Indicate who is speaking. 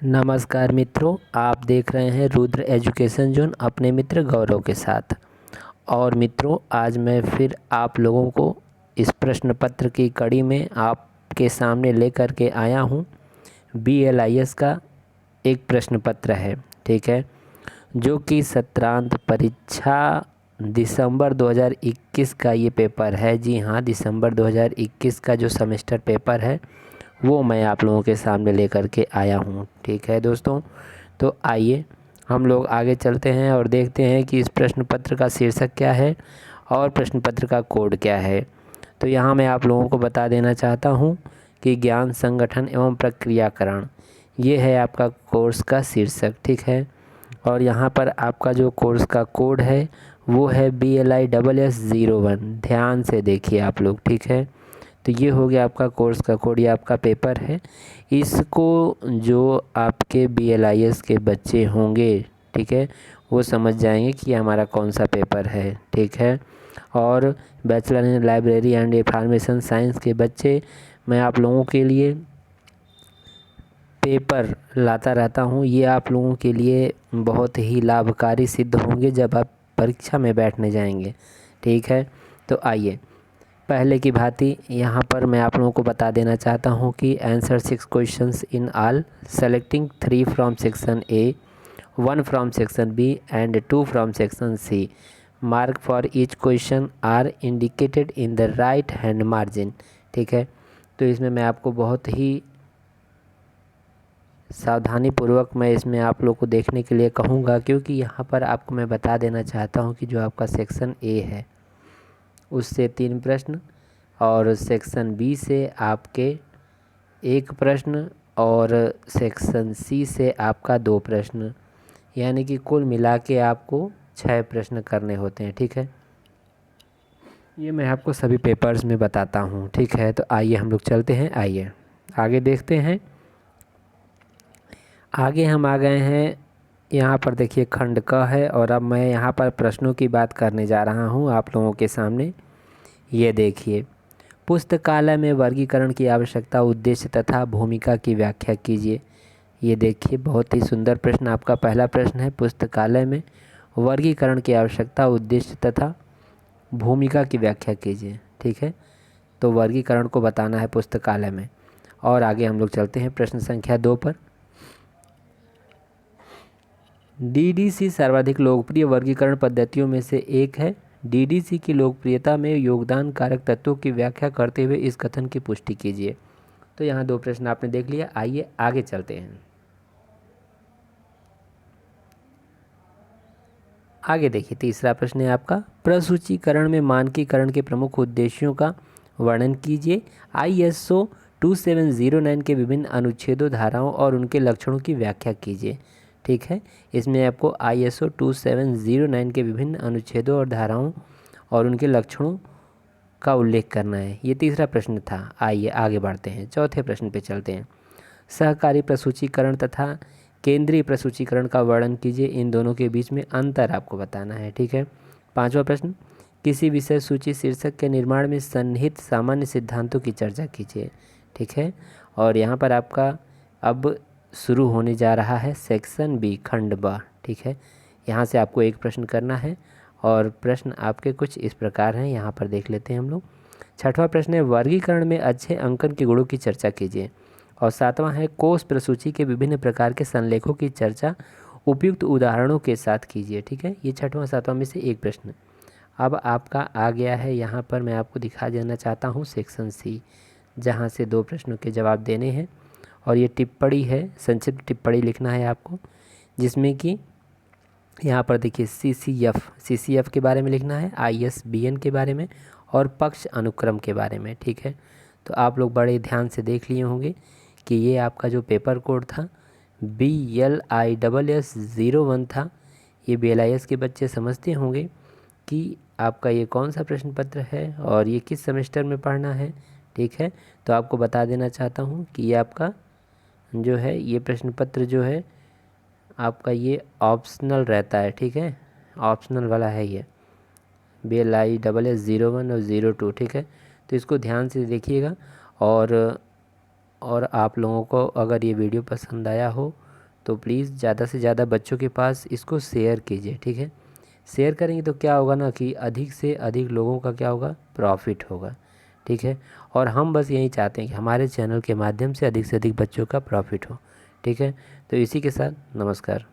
Speaker 1: नमस्कार मित्रों, आप देख रहे हैं रुद्र एजुकेशन जोन अपने मित्र गौरव के साथ। और मित्रों, आज मैं फिर आप लोगों को इस प्रश्न पत्र की कड़ी में आपके सामने लेकर के आया हूं। BLIS का एक प्रश्न पत्र है, ठीक है, जो कि सत्रांत परीक्षा दिसंबर 2021 का ये पेपर है। जी हाँ, दिसंबर 2021 का जो सेमेस्टर पेपर है वो मैं आप लोगों के सामने लेकर के आया हूँ। ठीक है दोस्तों, तो आइए हम लोग आगे चलते हैं और देखते हैं कि इस प्रश्न पत्र का शीर्षक क्या है और प्रश्न पत्र का कोड क्या है। तो यहाँ मैं आप लोगों को बता देना चाहता हूँ कि ज्ञान संगठन एवं प्रक्रियाकरण, ये है आपका कोर्स का शीर्षक, ठीक है। और यहाँ पर आपका जो कोर्स का कोड है वो है BLISS01। ध्यान से देखिए आप लोग, ठीक है। तो ये हो गया आपका कोर्स का कोड, ये आपका पेपर है। इसको जो आपके BLIS के बच्चे होंगे, ठीक है, वो समझ जाएंगे कि हमारा कौन सा पेपर है, ठीक है। और bachelor in library and information science के बच्चे, मैं आप लोगों के लिए पेपर लाता रहता हूँ। ये आप लोगों के लिए बहुत ही लाभकारी सिद्ध होंगे जब आप परीक्षा में बैठने जाएंगे, ठीक है। तो आइए पहले की भांति यहाँ पर मैं आप लोगों को बता देना चाहता हूँ कि answer 6 questions in all, selecting 3 from section A, 1 from section B and 2 from section C. Mark for each question are indicated in the right hand margin, ठीक है। तो इसमें मैं आपको बहुत ही सावधानी पूर्वक मैं इसमें आप लोग को देखने के लिए कहूँगा, क्योंकि यहाँ पर आपको मैं बता देना चाहता हूँ कि जो आपका सेक्शन ए है उससे 3 प्रश्न और सेक्शन बी से आपके 1 प्रश्न और सेक्शन सी से आपका 2 प्रश्न, यानी कि कुल मिला के आपको 6 प्रश्न करने होते हैं, ठीक है। ये मैं आपको सभी पेपर्स में बताता हूँ, ठीक है। तो आइए हम लोग चलते हैं, आइए आगे देखते हैं। आगे हम आ गए हैं, यहाँ पर देखिए खंड क है और अब मैं यहाँ पर प्रश्नों की बात करने जा रहा हूँ आप लोगों के सामने। ये देखिए, पुस्तकालय में वर्गीकरण की आवश्यकता, उद्देश्य तथा भूमिका की व्याख्या कीजिए। ये देखिए बहुत ही सुंदर प्रश्न, आपका पहला प्रश्न है, पुस्तकालय में वर्गीकरण की आवश्यकता, उद्देश्य तथा भूमिका की व्याख्या कीजिए, ठीक है। तो वर्गीकरण को बताना है पुस्तकालय में। और आगे हम लोग चलते हैं प्रश्न संख्या 2 पर। DDC सर्वाधिक लोकप्रिय वर्गीकरण पद्धतियों में से एक है। DDC की लोकप्रियता में योगदान कारक तत्वों की व्याख्या करते हुए इस कथन की पुष्टि कीजिए। तो यहाँ 2 प्रश्न आपने देख लिया, आइए आगे चलते हैं। आगे देखिए, तीसरा प्रश्न है आपका, प्रसूचीकरण में मानकीकरण के प्रमुख उद्देश्यों का वर्णन कीजिए। ISO 2709 के विभिन्न अनुच्छेदों, धाराओं और उनके लक्षणों की व्याख्या कीजिए, ठीक है। इसमें आपको ISO 2709 के विभिन्न अनुच्छेदों और धाराओं और उनके लक्षणों का उल्लेख करना है। ये तीसरा प्रश्न था। आइए आगे बढ़ते हैं, चौथे प्रश्न पे चलते हैं। सहकारी प्रसूचीकरण तथा केंद्रीय प्रसूचीकरण का वर्णन कीजिए, इन दोनों के बीच में अंतर आपको बताना है, ठीक है। पांचवा प्रश्न, किसी विषय सूची शीर्षक के निर्माण में सन्निहित सामान्य सिद्धांतों की चर्चा कीजिए, ठीक है। और यहाँ पर आपका अब शुरू होने जा रहा है सेक्शन बी, खंड ब, ठीक है। यहाँ से आपको 1 प्रश्न करना है और प्रश्न आपके कुछ इस प्रकार हैं, यहाँ पर देख लेते हैं हम लोग। छठवां प्रश्न है, वर्गीकरण में अच्छे अंकन के गुणों की चर्चा कीजिए। और 7वां है, कोष प्रसूची के विभिन्न प्रकार के संलेखों की चर्चा उपयुक्त उदाहरणों के साथ कीजिए, ठीक है। ये 6वां 7वां में से 1 प्रश्न। अब आपका आ गया है, यहाँ पर मैं आपको दिखा देना चाहता हूँ सेक्शन सी, जहाँ से 2 प्रश्नों के जवाब देने हैं। और ये टिप्पणी है, संक्षिप्त टिप्पणी लिखना है आपको, जिसमें कि यहाँ पर देखिए CCF के बारे में लिखना है, ISBN के बारे में और पक्ष अनुक्रम के बारे में, ठीक है। तो आप लोग बड़े ध्यान से देख लिए होंगे कि ये आपका जो पेपर कोड था BLISS01 था। ये BLIS के बच्चे समझते होंगे कि आपका ये कौन सा प्रश्न पत्र है और ये किस सेमेस्टर में पढ़ना है, ठीक है। तो आपको बता देना चाहता हूँ कि ये आपका जो है ये प्रश्न पत्र जो है आपका ये ऑप्शनल रहता है, ठीक है। ऑप्शनल वाला है ये BLISS01 और 02, ठीक है। तो इसको ध्यान से देखिएगा। और आप लोगों को अगर ये वीडियो पसंद आया हो तो प्लीज़ ज़्यादा से ज़्यादा बच्चों के पास इसको शेयर कीजिए, ठीक है। शेयर करेंगे तो क्या होगा ना कि अधिक से अधिक लोगों का क्या होगा, प्रॉफिट होगा, ठीक है। और हम बस यही चाहते हैं कि हमारे चैनल के माध्यम से अधिक बच्चों का प्रॉफिट हो, ठीक है। तो इसी के साथ नमस्कार।